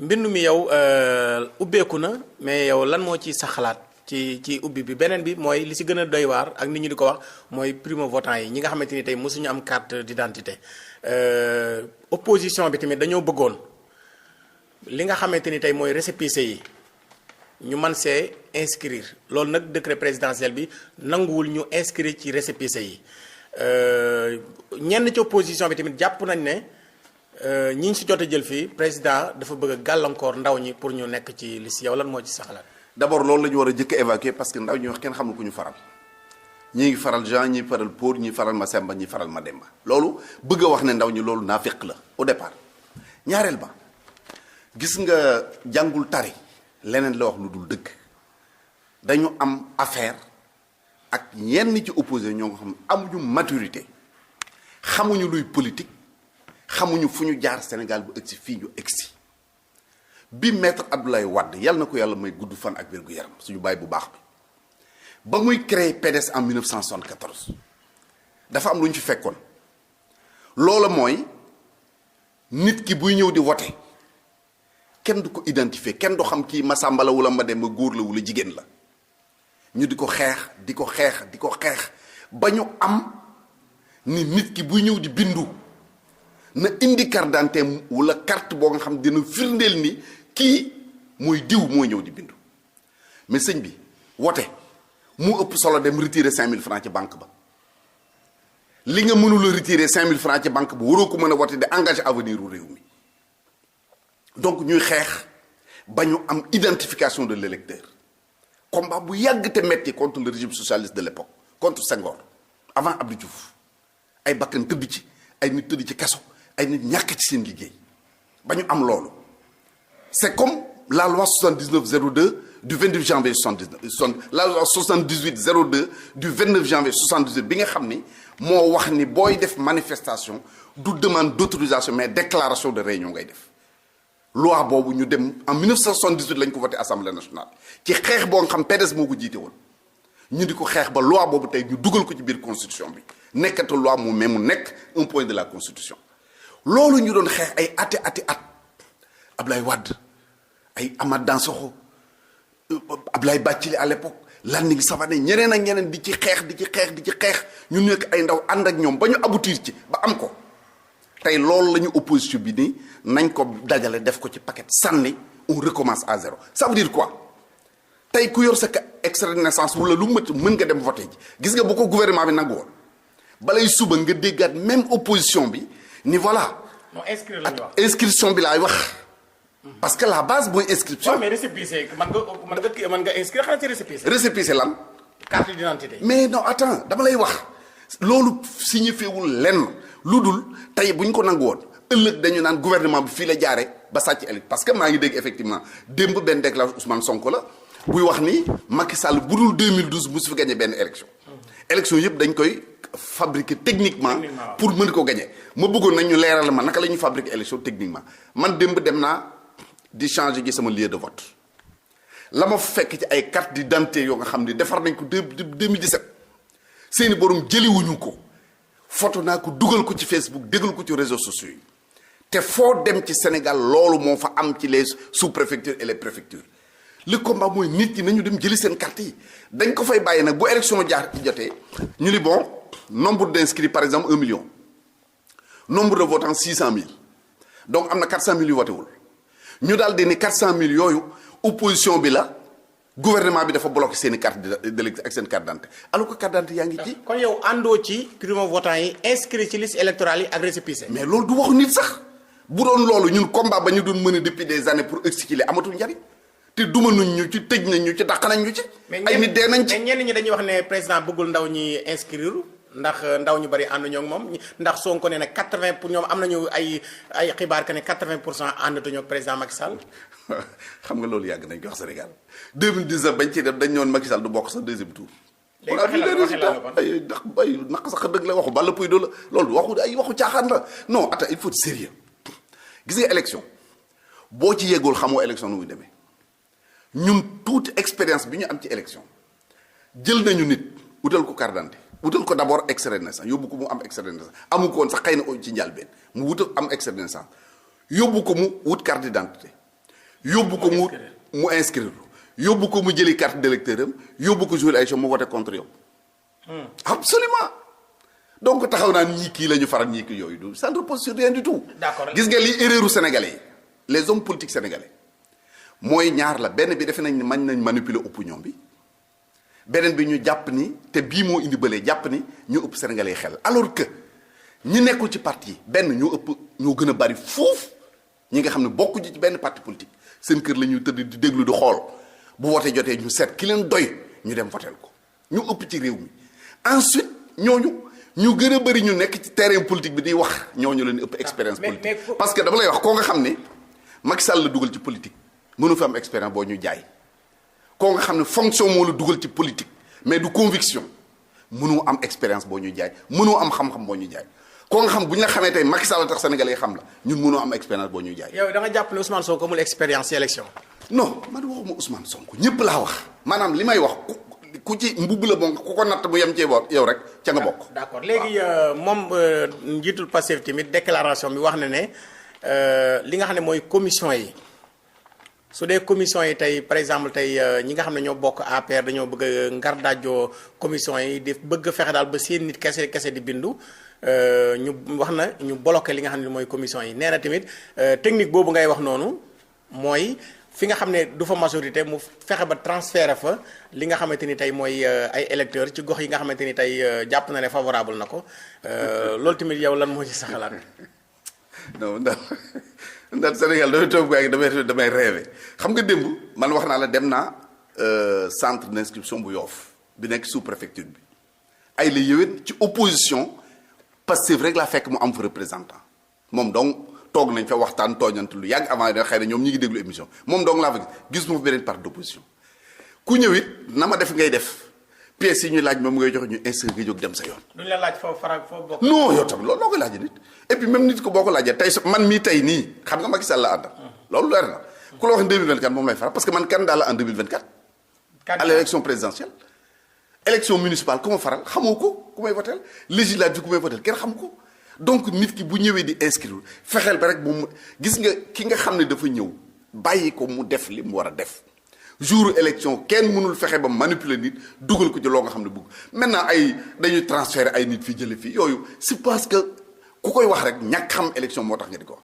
mbind mi yow ubbeeku na mais yow lan moo ci sa xalaat ci ubbi bi beneen bi mooy li si gën a doy waar ak nit ñi di ko wax mooy primo votant yi ñi nga xamante ni tey mosuñu am carte d'identité opposition bi tamit dañoo bëggoon li nga xamante ni tey mooy récépissé yi ñu mën see inscrire loolu nag décret présidentiel bi nanguwul ñu inscrire ci récépissé yi ñenn ci opposition bi tamit jàpp nañ ne ñi ñu si jot a jël fii président dafa bëgg a gàllankoor ndaw ñi pour ñu nekk ci liste yow lan moo ci sa xalaat. d'abord loolu la ñu war a jëkk évacuer parce que ndaw ñi wax kenn xamul ku ñu faral ñii ngi faral Jean ñii faral Paul ñii faral Masamba ñii faral Mademba loolu bëgg a wax ne ndaw ñi loolu naafeq la au départ. ñaareel ba gis nga jàngul tari leneen la wax lu dul dëgg dañu am affaire ak ñenn ci opposé ñoo nga xam amuñu maturité xamuñu luy politique xamuñu fu ñu jaar Sénégal bu egsi fii ñu egsi bi maître Abdoulaye Wade yàlla na ko yàlla may gudd fan ak wér gu yaram suñu baay bu baax bi ba muy créer PDS en 1974 dafa am lu ñu fi fekkoon loola mooy nit ki buy ñëw di voter kenn du ko identifier kenn du xam kii Masamba la wala Mademba góor la wala jigéen la ñu di ko xeex di ko xeex di ko xeex ba ñu am ni nit ki buy ñëw di bindu na indi carte d'identité wala carte boo nga xam dina firndeel ni kii mooy diw mooy ñëw di bindu mais sëñ bi wote mu ëpp solo dem retirer 5000 francs ci banque ba li nga mënula retirer 5000 francs ci banque ba waroo ko mën a wote di engager avenir u réew mi donc ñuy xeex ba ñu am identification de l'électeur combat bu yàgg te metti contre le régime socialiste de l'époque contre Senghor avant Abdou Diouf ay bakkan tëdd ci ay nit tëdd ci kaso ay nit ñàkk ci seen liggéey ba ñu am loolu c'est comme la loi 7902 du 29 janvier 79 la loi 7802 du 29 janvier 78 bi nga xam ni moo wax ni booy def manifestation du demande d'autorisation mais déclaration de réunion ngay def loi boobu ñu dem en 1978 lañ ko voté assemblée nationale ci xeex boo nga xam PDS moo ko jiite woon ñu di ko xeex ba loi boobu tey ñu dugal ko ci biir constitution bi nekkatu loi mu mais mu nekk un point de la constitution loolu ñu doon xeex ay ati at Ablaye Wade ay Amath Dansokho Ablaye Bathily à l'époque Landing Savané ñeneen ak ñeneen di ci xeex ñu nekk ay ndaw ànd ak ñoom ba ñu aboutir ci ba am ko tey loolu la ñu opposition bi ni nañ ko dajale def ko ci paquet sànni on recommence à zéro ça veut dire quoi tey ku yor sa extrait de naissance wala lu mën nga dem voter ji gis nga bu ko gouvernement bi nangu woon balay suba nga déggaat même opposition bi ni voilà. non inscrire la ñu wax inscription bi laay wax. parce que la base mooy inscription. waaw mais récépissé mën nga inscrire xanaa ci récépissé. récépissé lan. carte d'identité. mais non attends dama lay wax loolu signifiewul lenn lu dul tey bu ñu ko nangu woon ëllëg dañu naan gouvernement bi fii la jaare ba sàcc électeur parce que maa ngi dégg effectivement démb benn déclaration Ousmane Sonko la buy wax ni Macky Sall bu dul 2012 mu su fi gagné benn élection. élection yëpp dañ koy fabriquer techniquement pour mën ko gagné ma bëggoon nañ ñu leeral ma naka la ñuy fabriquer élection techniquement man démb dem naa di changer ji sama lieu de vote la ma fekk ci ay carte d'identité yoo nga xam ne defar nañ ko 2017 seeni borom jëliwuñu ko photo naa ko dugal ko ci Facebook dégal ko ci réseaux sociaux yi te foo dem ci Sénégal loolu moo fa am ci les sous-préfectures et les préfectures le combat mooy nit ñi nañu dem jëli seen carte yi dañ ko fay bàyyi nag bu élection jaar ci jotee ñu ni bon nombre d'inscrits par exemple 1 million nombre de votants 600 000 donc am na 400 000 yu voté wul ñu daal di ni 400 000 yooyu opposition bi la gouvernement bi dafa bloqué seen i carte d'électeur ak seen carte d'identité alors que carte d'identité yaa ngi ci. kon yow àndoo ci primo votant yi inscrit ci liste électorale yi ak récépissé. mais loolu du waxu nit sax bu doon loolu ñun combat ba ñu doon mener depuis des années pour expliquer amatul njariñ te duma nañ ñu ci tëj nañ ñu ci dàq nañ ñu ci. ay nit dee nañ ci mais ñenn ñi dañuy wax ne président bëggul ndaw ñi inscrire ndax ndaw ñu bari ànduñoo ak moom ndax Sonko nee na 80 pour ñoom am nañu ay xibaar que ne 80% àndatuñoo ak président Macky Sall. xam nga loolu yàgg nañ ko wax Sénégal 2019 bañ ciy def dañ ñëwoon Macky Sall du bokk sax deuxième tour. léegi waxi la ay ndax bay naq sax dëgg la waxu Balla Pouye la loolu waxu ay waxu caaxaan la non attends il faut être sérieux gis nga élection boo ci yeggul xamoo élection nu muy demee ñun tuuti expérience bi ñu am ci élection jël nañu nit utal ko carte d'identité wutal ko d'abord extrait de naissance yóbbu ko mu am extrait de naissance amu ko woon sax xëy na ci njëlbeen mu wutal am extrait de naissance yóbbu ko mu wut carte d'identité yóbbu ko mu inscrire yóbbu ko mu jëli carte d'électeur am yóbbu ko jouer élection mu voté contre yow. absolument donc taxaw naa ñii kii la ñu faral ñii kii yooyu du ça ne repose sur rien du tout. d'accord gis nga li erreuru sénégalais yi les hommes politiques sénégalais mooy ñaar la benn bi defe nañ ni mën nañ manipuler opinion bi beneen bi ñu jàpp ni te bii moo indi bëlee jàpp ni ñu ëpp sénégalais yi xel alors que ñi nekkul ci parti yi benn ñoo ëpp ñoo gën a bari fuuf ñi nga xam ne bokku ci benn parti politique seen kër la ñuy tëdd di déglu di xool bu wootee jotee ñu seet ki leen doy ñu dem voteel ko ñu ëpp ci réew mi ensuite ñooñu ñu gën a bëri ñu nekk ci terrain politique bi di wax ñooñu leen ëpp expérience politique parce que dama lay wax koo nga xam ne Macky Sall la dugal ci politique mënu fa am expérience boo ñu jaay koo nga xam ne fonction moo la dugal ci politique mais du conviction mënoo am expérience boo ñu jaay mënoo am xam-xam boo ñu jaay koo nga xam bu ñu la xamee tey Macky Sall tax sénégalais xam la ñun mënoo am expérience boo ñu jaay. yow da nga jàpp ne Ousmane Sonko amul expérience ci élection. non man waxuma Ousmane Sonko ñëpp laa wax maanaam li may wax ku ci mbubb la bon ku ko natt bu yem cee boor yow rek ca nga bokk. d'accord léegi moom njiitul Pastef tamit déclaration bi wax na ne li nga xam ne mooy commission yi su dee commission yi tey par exemple tey ñi nga xam ne ñoo bokk APR dañoo bëgg a ngar daajoo commission yi di bëgg a fexe daal ba seen nit kese di bindu ñu wax na ñu bloqué li nga xam ne mooy commission yi nee na tamit technique boobu ngay wax noonu mooy. fi nga xam ne du fa majorité mu fexe ba transféré fa li nga xamante ni tey mooy ay électeurs ci gox yi nga xamante ni tey jàpp na ne favorable na ko loolu tamit yow lan moo ci sa xalaat. non ndax Sénégal damay toog ba damay rêvé xam nga démb man wax naa la dem naa centre d'inscription bu Yoff bi nekk sous préfecture bi ay la yëwén ci opposition Pastef rek laa fekk mu am fa représentant moom donc. toog nañ fa waxtaan tooñante lu yàgg avant xëy na ñoom ñi ngi déglu émission moom dong laa fa gis ma fa beneen parti d'opposition ku ñëw it na ma def ngay def pièces yi ñu laaj moom ngay joxe ñu inscrire nga jóg dem sa yoon. duñ la laaj foofu faral foofu bokk. non yow tamit loolu loo koy laajee nit et puis même nit ko boo ko laajee tey man mii tey nii xam nga Macky Sall la àndal. loolu leer na ku la wax 2024 moom lay faral parce que man candidat la en 2024. à l'élection présidentielle. élection municipale ku ma faral xamoo ko ku may votel législative ku may votel kenn xam ko. donc nit ki bu ñëwee di inscrire fexeel ba rek moom gis nga ki nga xam ne dafa ñëw bàyyi ko mu def li mu war a def jour élection kenn mënul fexe ba manipuler nit dugal ko ci loo nga xam ne bëgg maintenant ay dañuy transférer ay nit fi jële fii yooyu c'est parce que ku koy wax rek ñàkk xam élection moo tax nga di ko wax